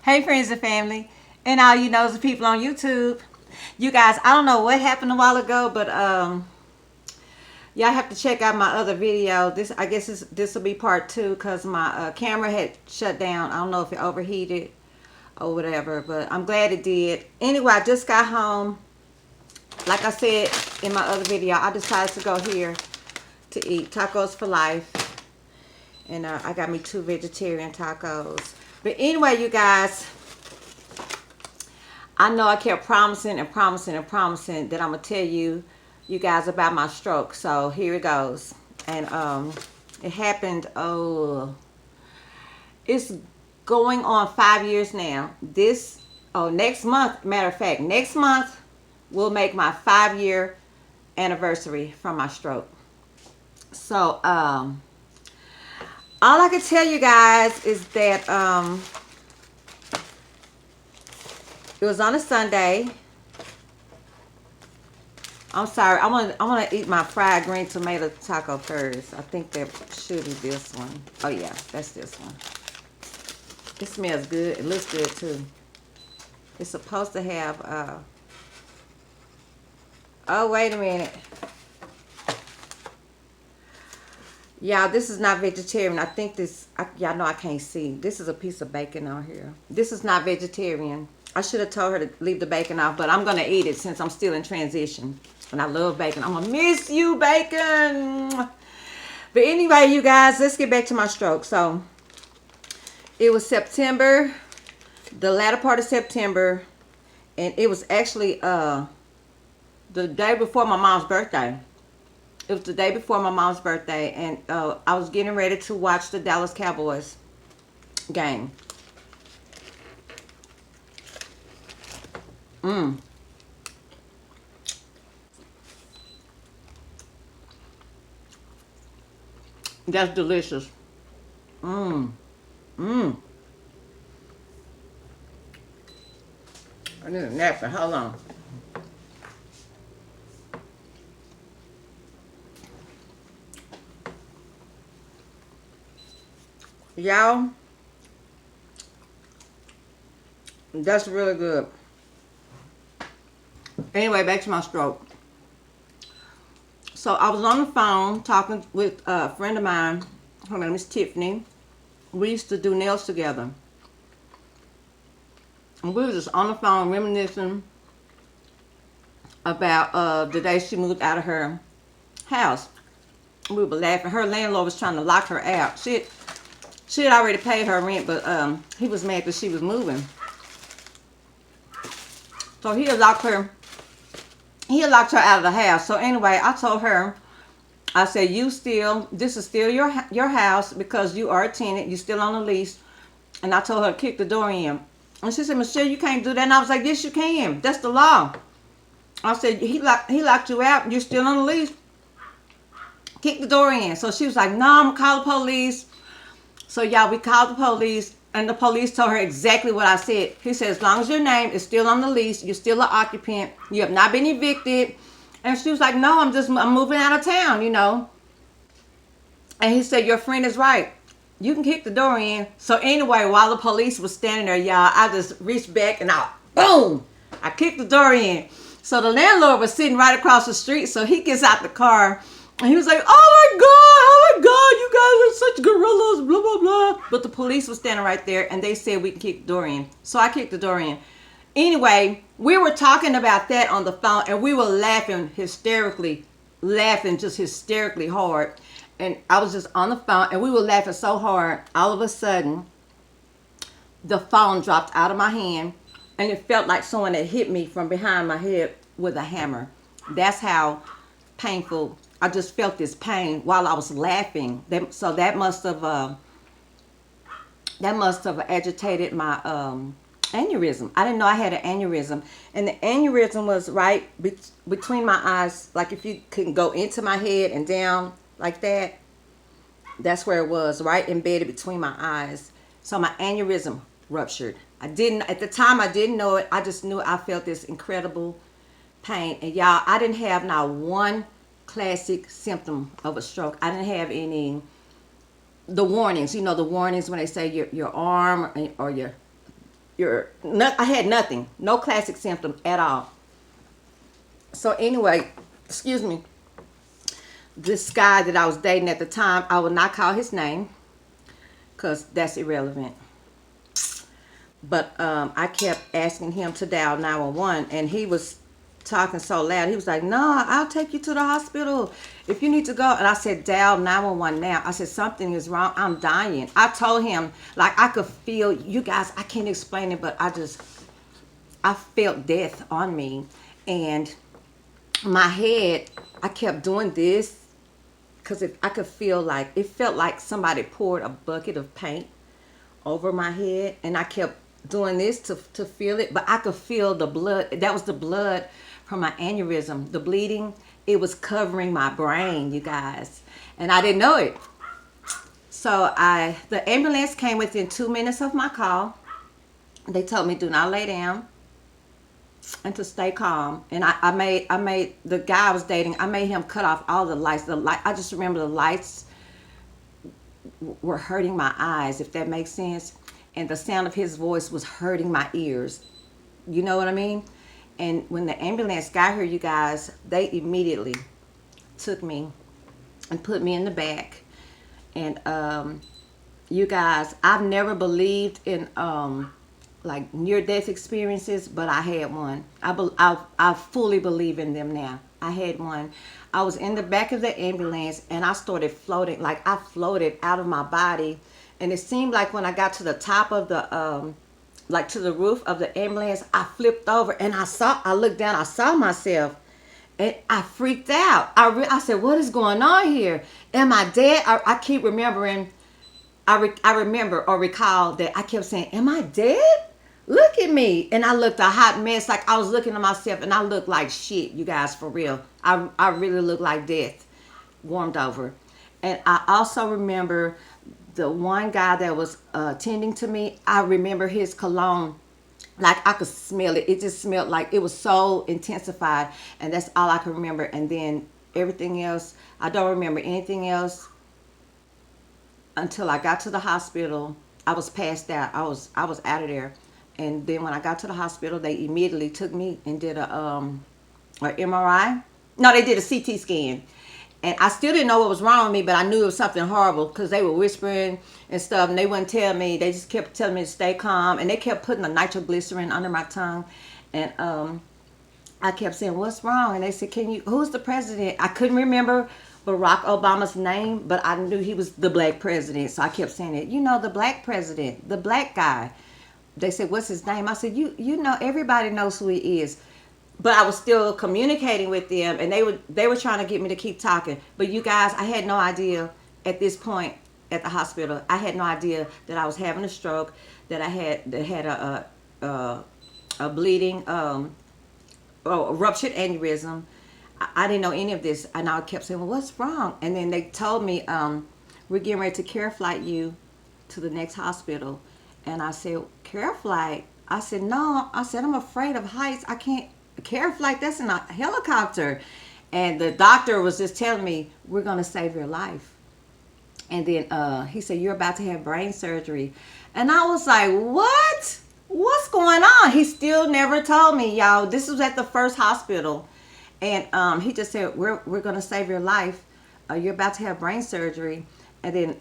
Hey friends and family, and all you nosy people on YouTube. You guys, I don't know what happened a while ago, but y'all have to check out my other video. I guess this will be part 2 because my camera had shut down. I don't know if it overheated or whatever, but I'm glad it did. Anyway, I just got home. Like I said in my other video, I decided to go here to eat tacos for life. And I got me 2 vegetarian tacos. But anyway, you guys, I know I kept promising and promising and promising that I'm going to tell you guys about my stroke. So here it goes. And it happened, it's going on 5 years now. Next month, matter of fact, next month will make my 5-year anniversary from my stroke. So, all I can tell you guys is that it was on a Sunday. I'm sorry. I want to eat my fried green tomato taco first. I think that should be this one. Oh yeah, that's this one. It smells good. It looks good too. It's supposed to have oh, wait a minute. Y'all, this is not vegetarian. I think this, y'all know I can't see. This is a piece of bacon on here. This is not vegetarian. I should have told her to leave the bacon off, but I'm going to eat it since I'm still in transition. And I love bacon. I'm going to miss you, bacon. But anyway, you guys, let's get back to my stroke. So, it was September, the latter part of September, and it was actually the day before my mom's birthday. It was the day before my mom's birthday, and I was getting ready to watch the Dallas Cowboys game. That's delicious. I need a napkin. Hold on. Y'all, that's really good. Anyway, back to my stroke. So I was on the phone talking with a friend of mine. Her name is Tiffany. We used to do nails together. And we were just on the phone reminiscing about the day she moved out of her house. We were laughing. Her landlord was trying to lock her out. She had already paid her rent, but he was mad that she was moving. So he had locked her out of the house. So anyway, I told her, I said, this is still your house because you are a tenant. You're still on the lease. And I told her to kick the door in. And she said, Michelle, you can't do that. And I was like, yes, you can. That's the law. I said, he locked you out. You're still on the lease. Kick the door in. So she was like, no, I'm going to call the police. So y'all, we called the police, and the police told her exactly what I said. He said, as long as your name is still on the lease, you're still an occupant, you have not been evicted. And she was like, no, I'm moving out of town, you know. And he said, your friend is right. You can kick the door in. So anyway, while the police was standing there, y'all, I just reached back and boom, I kicked the door in. So the landlord was sitting right across the street, so he gets out the car. And he was like, oh my God, you guys are such gorillas, blah, blah, blah. But the police was standing right there, and they said we can kick the door in. So I kicked the door in. Anyway, we were talking about that on the phone, and we were laughing just hysterically hard. And I was just on the phone, and we were laughing so hard. All of a sudden, the phone dropped out of my hand, and it felt like someone had hit me from behind my head with a hammer. That's how painful. I just felt this pain while I was laughing. So that must have agitated my aneurysm. I didn't know I had an aneurysm, and the aneurysm was right between my eyes. Like if you can go into my head and down like that, that's where it was, right embedded between my eyes. So my aneurysm ruptured. At the time I didn't know it. I just knew I felt this incredible pain, and y'all, I didn't have not one classic symptom of a stroke. I didn't have any the warnings, you know, the warnings when they say your arm or your I had nothing, no classic symptom at all. So anyway, excuse me, this guy that I was dating at the time, I will not call his name because that's irrelevant. But I kept asking him to dial 911, and he was talking so loud. He was like, "No, I'll take you to the hospital if you need to go." And I said, "Dial 911 now." I said, "Something is wrong. I'm dying." I told him, like, I could feel, you guys, I can't explain it, but I felt death on me. And my head, I kept doing this because I could feel like, it felt like somebody poured a bucket of paint over my head, and I kept doing this to feel it, but I could feel the blood. That was the blood from my aneurysm. The bleeding, it was covering my brain, you guys, and I didn't know it. So the ambulance came within 2 minutes of my call. They told me, do not lay down and to stay calm. And I made the guy I was dating, I made him cut off all the lights. I just remember the lights were hurting my eyes, if that makes sense. And the sound of his voice was hurting my ears. You know what I mean? And when the ambulance got here, you guys, they immediately took me and put me in the back. And you guys, I've never believed in like near-death experiences, but I had one. I fully believe in them now. I had one. I was in the back of the ambulance, and I started floating. Like, I floated out of my body, and it seemed like when I got to the top of the like to the roof of the ambulance, I flipped over, and I looked down, I saw myself, and I freaked out. I said, what is going on here? Am I dead? I keep remembering, I remember or recall that I kept saying, am I dead? Look at me. And I looked a hot mess. Like, I was looking at myself, and I looked like shit, you guys, for real. I really looked like death, warmed over. And I also remember the one guy that was attending to me. I remember his cologne. Like, I could smell it. It just smelled like, it was so intensified. And that's all I can remember. And then everything else, I don't remember anything else until I got to the hospital. I was passed out. I was out of there. And then when I got to the hospital, they immediately took me and did a MRI. No, they did a CT scan. And I still didn't know what was wrong with me, but I knew it was something horrible because they were whispering and stuff, and they wouldn't tell me. They just kept telling me to stay calm, and they kept putting the nitroglycerin under my tongue. And I kept saying, what's wrong? And they said, who's the president? I couldn't remember Barack Obama's name, but I knew he was the black president. So I kept saying it. You know, the black president, the black guy. They said, what's his name? I said, you know, everybody knows who he is. But I was still communicating with them, and they were trying to get me to keep talking. But you guys, I had no idea at this point at the hospital. I had no idea that I was having a stroke, that I had a bleeding, a ruptured aneurysm. I didn't know any of this, and I kept saying, well, what's wrong? And then they told me, we're getting ready to care flight you to the next hospital. And I said, care flight? I said, no. I said, I'm afraid of heights. I can't. Care flight, that's in a helicopter. And the doctor was just telling me, we're going to save your life. And then he said, you're about to have brain surgery. And I was like, what? What's going on? He still never told me, y'all. This was at the first hospital. And he just said, we're going to save your life. You're about to have brain surgery. And then,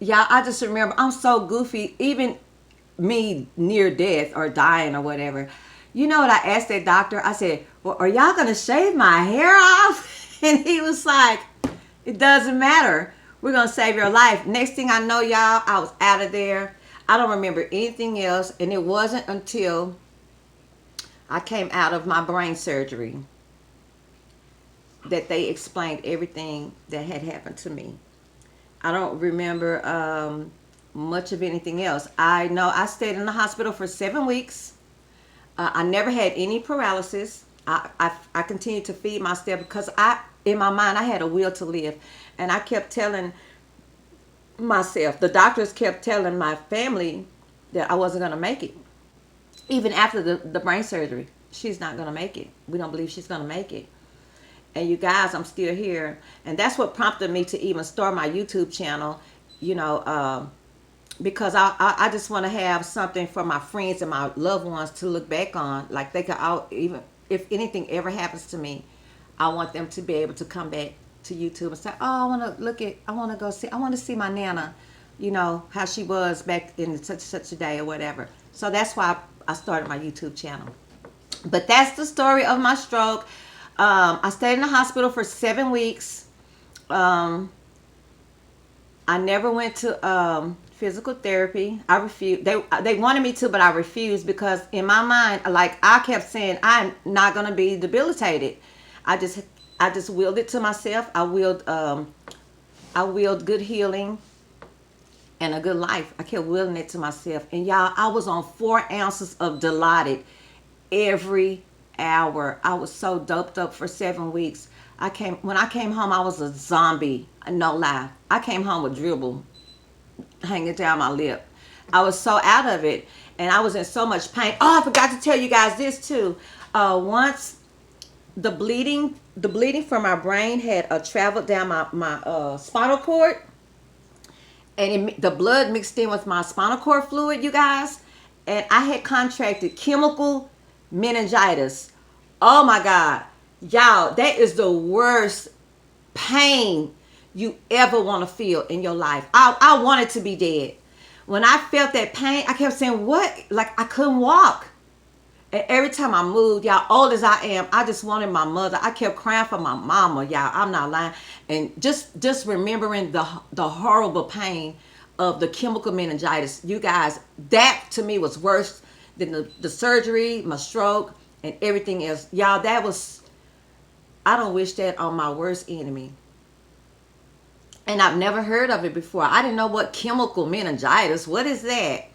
y'all, I just remember, I'm so goofy. Even me near death or dying or whatever. You know what I asked that doctor? I said, well, are y'all going to shave my hair off? And he was like, it doesn't matter. We're going to save your life. Next thing I know, y'all, I was out of there. I don't remember anything else. And it wasn't until I came out of my brain surgery that they explained everything that had happened to me. I don't remember much of anything else. I know I stayed in the hospital for 7 weeks. I never had any paralysis. I continued to feed myself because in my mind, I had a will to live. And I kept telling myself, the doctors kept telling my family that I wasn't going to make it. Even after the brain surgery, she's not going to make it. We don't believe she's going to make it. And you guys, I'm still here. And that's what prompted me to even start my YouTube channel. You know, because I just want to have something for my friends and my loved ones to look back on. Like they could all, even if anything ever happens to me, I want them to be able to come back to YouTube and say, "Oh, I want to look at, I want to go see, I want to see my Nana, you know, how she was back in such a day or whatever." So that's why I started my YouTube channel. But that's the story of my stroke. I stayed in the hospital for 7 weeks. I never went to physical therapy. I refused. They wanted me to, but I refused because in my mind, like I kept saying, I'm not gonna be debilitated. I just I just willed it to myself. I willed good healing and a good life. I kept willing it to myself. And y'all, I was on 4 ounces of Dilaudid every hour. I was so doped up for 7 weeks. When I came home, I was a zombie. No lie. I came home with dribble hanging down my lip. I was so out of it, and I was in so much pain. Oh, I forgot to tell you guys this too. Once the bleeding from my brain had traveled down my spinal cord, and the blood mixed in with my spinal cord fluid, you guys, and I had contracted chemical meningitis. Oh my God, y'all, that is the worst pain you ever want to feel in your life. I wanted to be dead. When I felt that pain, I kept saying, what? Like I couldn't walk. And every time I moved, y'all, old as I am, I just wanted my mother. I kept crying for my mama, y'all. I'm not lying. And just remembering the horrible pain of the chemical meningitis, you guys, that to me was worse than the surgery, my stroke, and everything else. Y'all, that was, I don't wish that on my worst enemy. And I've never heard of it before. I didn't know what chemical meningitis, what is that?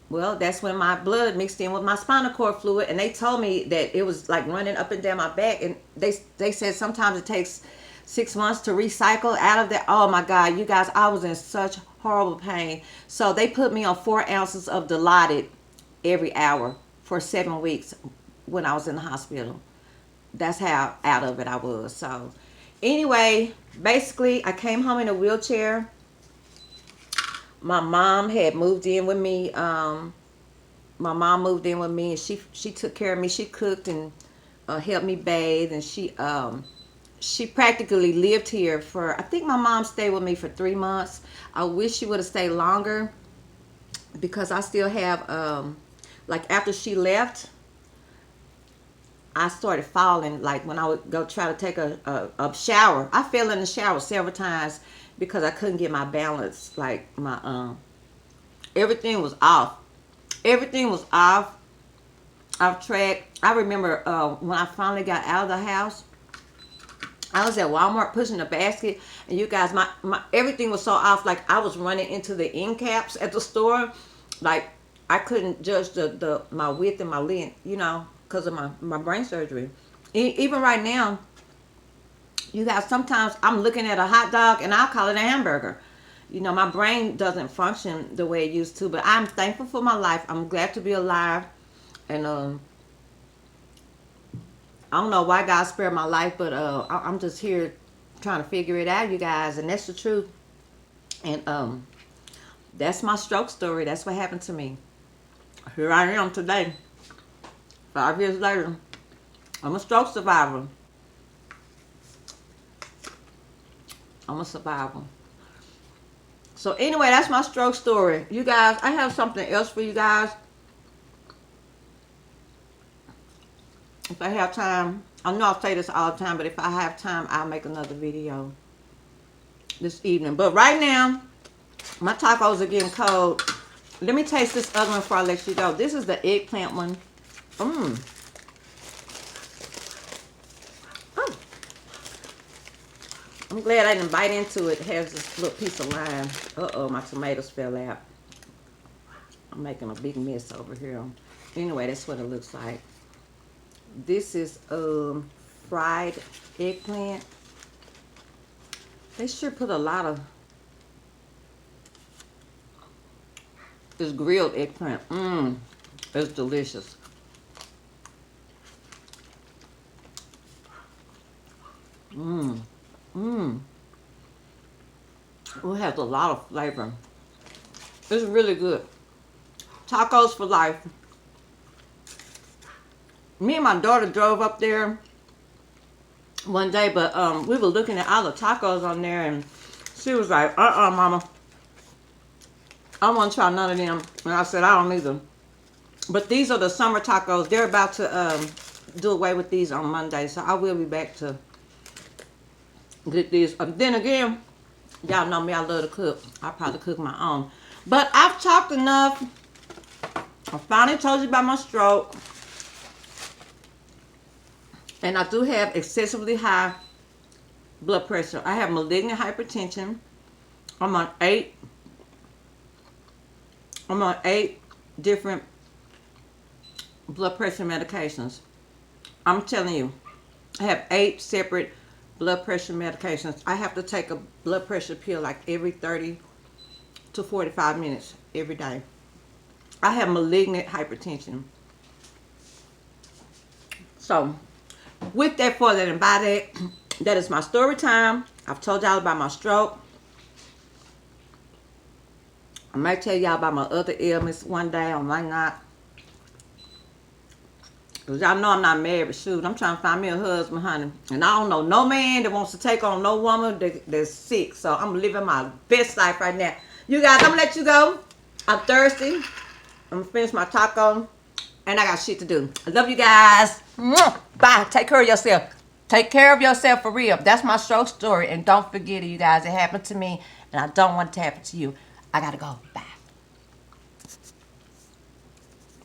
Well, that's when my blood mixed in with my spinal cord fluid, and they told me that it was like running up and down my back, and they said sometimes it takes 6 months to recycle out of that. Oh my God, you guys, I was in such horrible pain. So they put me on 4 ounces of Dilaudid every hour for 7 weeks when I was in the hospital. That's how out of it I was. So anyway, basically I came home in a wheelchair. My mom had moved in with me. My mom moved in with me, and she took care of me. She cooked and helped me bathe, and she practically lived here for, I think my mom stayed with me for 3 months. I wish she would have stayed longer because I still have, like after she left, I started falling. Like when I would go try to take a shower, I fell in the shower several times because I couldn't get my balance. Like my everything was off. Everything was off track. I remember when I finally got out of the house, I was at Walmart pushing a basket, and you guys, my everything was so off. Like I was running into the end caps at the store. Like I couldn't judge my width and my length, you know, because of my brain surgery. Even right now, you guys, sometimes I'm looking at a hot dog and I'll call it a hamburger. You know, my brain doesn't function the way it used to, but I'm thankful for my life. I'm glad to be alive. And I don't know why God spared my life, but I'm just here trying to figure it out, you guys. And that's the truth. And that's my stroke story. That's what happened to me. Here I am today. 5 years later. I'm a stroke survivor. I'm a survivor. So anyway, that's my stroke story. You guys, I have something else for you guys. If I have time, I know I say this all the time, but if I have time, I'll make another video this evening. But right now, my tacos are getting cold. Let me taste this other one before I let you go. This is the eggplant one. Oh. I'm glad I didn't bite into it. It has this little piece of lime. Uh-oh, my tomatoes fell out. I'm making a big mess over here. Anyway, that's what it looks like. This is fried eggplant. They sure put a lot of this grilled eggplant. It's delicious. It has a lot of flavor. It's really good. Tacos for life. Me and my daughter drove up there one day, but we were looking at all the tacos on there, and she was like, mama, I don't want to try none of them. And I said, I don't either. But these are the summer tacos. They're about to do away with these on Monday, so I will be back to get these. Then again, y'all know me, I love to cook. I'll probably cook my own. But I've talked enough. I finally told you about my stroke. And I do have excessively high blood pressure. I have malignant hypertension. I'm on eight different blood pressure medications. I'm telling you, I have 8 separate blood pressure medications. I have to take a blood pressure pill like every 30 to 45 minutes every day. I have malignant hypertension. So, with that, for that, and by that, that is my story time. I've told y'all about my stroke. I might tell y'all about my other ailments one day. I might not. Because y'all know I'm not married, but shoot, I'm trying to find me a husband, honey. And I don't know no man that wants to take on no woman that's sick. So I'm living my best life right now. You guys, I'm going to let you go. I'm thirsty. I'm going to finish my taco. And I got shit to do. I love you guys. Bye. Take care of yourself. Take care of yourself for real. That's my stroke story. And don't forget it, you guys. It happened to me. And I don't want it to happen to you. I got to go. Bye.